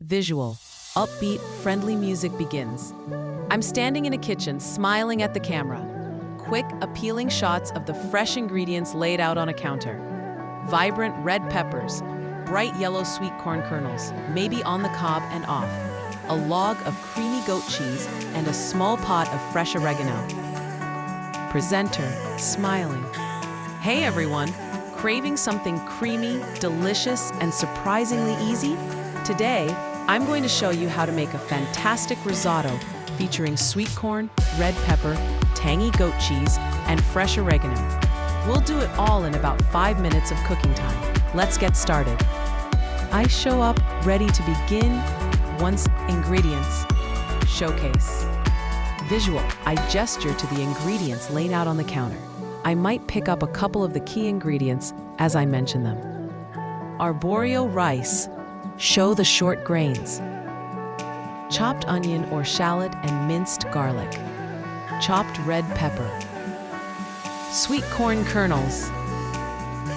Visual, upbeat, friendly music begins. I'm standing in a kitchen, smiling at the camera. Quick, appealing shots of the fresh ingredients laid out on a counter. Vibrant red peppers, bright yellow sweet corn kernels, maybe on the cob and off. A log of creamy goat cheese, and a small pot of fresh oregano. Presenter, smiling. Hey everyone, craving something creamy, delicious, and surprisingly easy? Today, I'm going to show you how to make a fantastic risotto featuring sweet corn, red pepper, tangy goat cheese, and fresh oregano. We'll do it all in about 5 minutes of cooking time. Let's get started. I show up ready to begin. Once ingredients, showcase. Visual, I gesture to the ingredients laid out on the counter. I might pick up a couple of the key ingredients as I mention them. Arborio rice, show the short grains. Chopped onion or shallot and minced garlic. Chopped red pepper. Sweet corn kernels.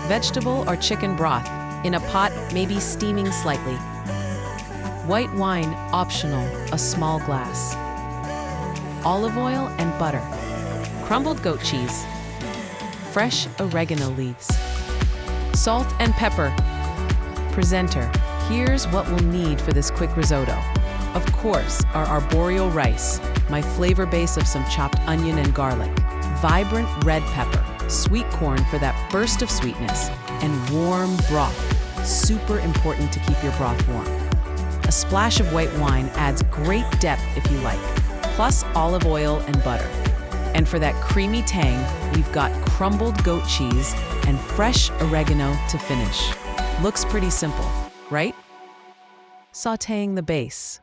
Vegetable or chicken broth, in a pot, maybe steaming slightly. White wine, optional, a small glass. Olive oil and butter. Crumbled goat cheese. Fresh oregano leaves. Salt and pepper. Presenter, here's what we'll need for this quick risotto. Of course, our arborio rice, my flavor base of some chopped onion and garlic, vibrant red pepper, sweet corn for that burst of sweetness, and warm broth, super important to keep your broth warm. A splash of white wine adds great depth if you like, plus olive oil and butter. And for that creamy tang, we've got crumbled goat cheese and fresh oregano to finish. Looks pretty simple, right? Sautéing the base.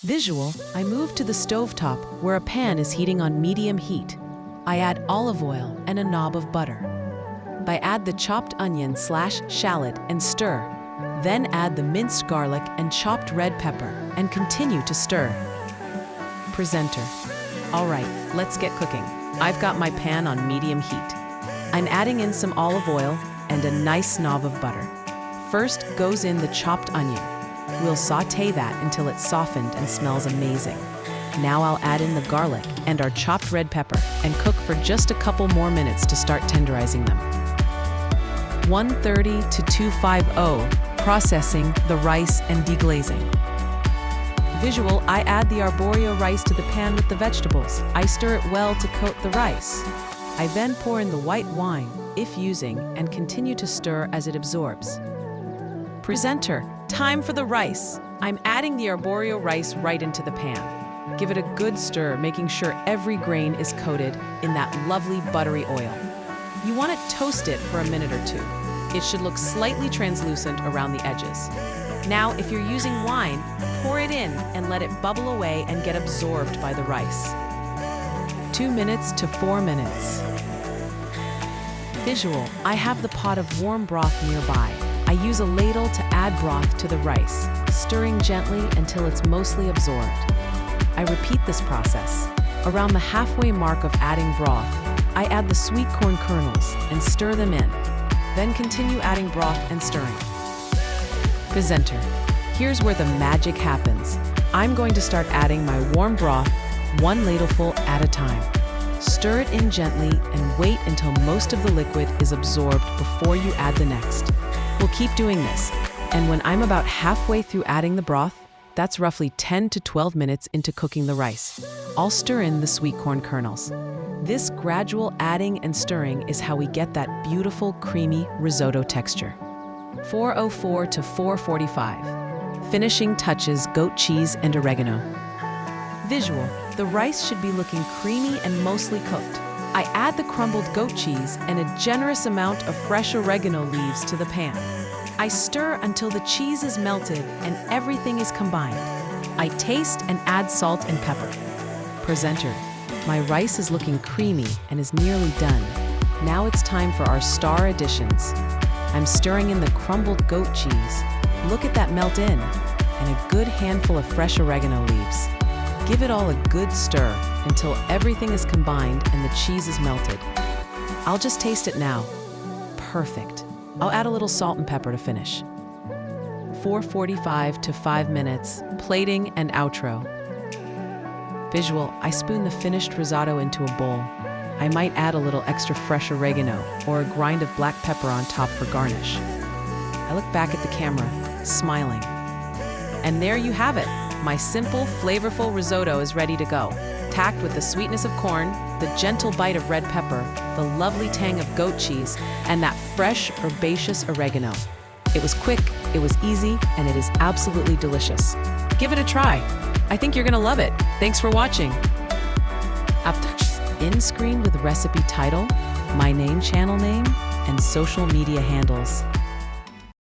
Visual, I move to the stovetop where a pan is heating on medium heat. I add olive oil and a knob of butter. I add the chopped onion / shallot and stir. Then add the minced garlic and chopped red pepper and continue to stir. Presenter. All right, let's get cooking. I've got my pan on medium heat. I'm adding in some olive oil and a nice knob of butter. First goes in the chopped onion. We'll sauté that until it's softened and smells amazing. Now I'll add in the garlic and our chopped red pepper and cook for just a couple more minutes to start tenderizing them. 130 to 250, processing the rice and deglazing. Visual, I add the arborio rice to the pan with the vegetables. I stir it well to coat the rice. I then pour in the white wine, if using, and continue to stir as it absorbs. Presenter, time for the rice. I'm adding the arborio rice right into the pan. Give it a good stir, making sure every grain is coated in that lovely buttery oil. You want to toast it for a minute or two. It should look slightly translucent around the edges. Now, if you're using wine, pour it in and let it bubble away and get absorbed by the rice. 2 minutes to 4 minutes. Visual, I have the pot of warm broth nearby. I use a ladle to add broth to the rice, stirring gently until it's mostly absorbed. I repeat this process. Around the halfway mark of adding broth, I add the sweet corn kernels and stir them in. Then continue adding broth and stirring. Presenter, here's where the magic happens. I'm going to start adding my warm broth, 1 ladleful at a time. Stir it in gently and wait until most of the liquid is absorbed before you add the next. We'll keep doing this, and when I'm about halfway through adding the broth, that's roughly 10 to 12 minutes into cooking the rice, I'll stir in the sweet corn kernels. This gradual adding and stirring is how we get that beautiful, creamy risotto texture. 4:04 to 4:45. Finishing touches, goat cheese and oregano. Visual, the rice should be looking creamy and mostly cooked. I add the crumbled goat cheese and a generous amount of fresh oregano leaves to the pan. I stir until the cheese is melted and everything is combined. I taste and add salt and pepper. Presenter, my rice is looking creamy and is nearly done. Now it's time for our star additions. I'm stirring in the crumbled goat cheese. Look at that melt in, and a good handful of fresh oregano leaves. Give it all a good stir until everything is combined and the cheese is melted. I'll just taste it now. Perfect. I'll add a little salt and pepper to finish. 4:45 to 5 minutes, plating and outro. Visual, I spoon the finished risotto into a bowl. I might add a little extra fresh oregano or a grind of black pepper on top for garnish. I look back at the camera, smiling. And there you have it. My simple, flavorful risotto is ready to go. Tacked with the sweetness of corn, the gentle bite of red pepper, the lovely tang of goat cheese, and that fresh, herbaceous oregano. It was quick, it was easy, and it is absolutely delicious. Give it a try. I think you're gonna love it. Thanks for watching. In screen with recipe title, my name, channel name, and social media handles.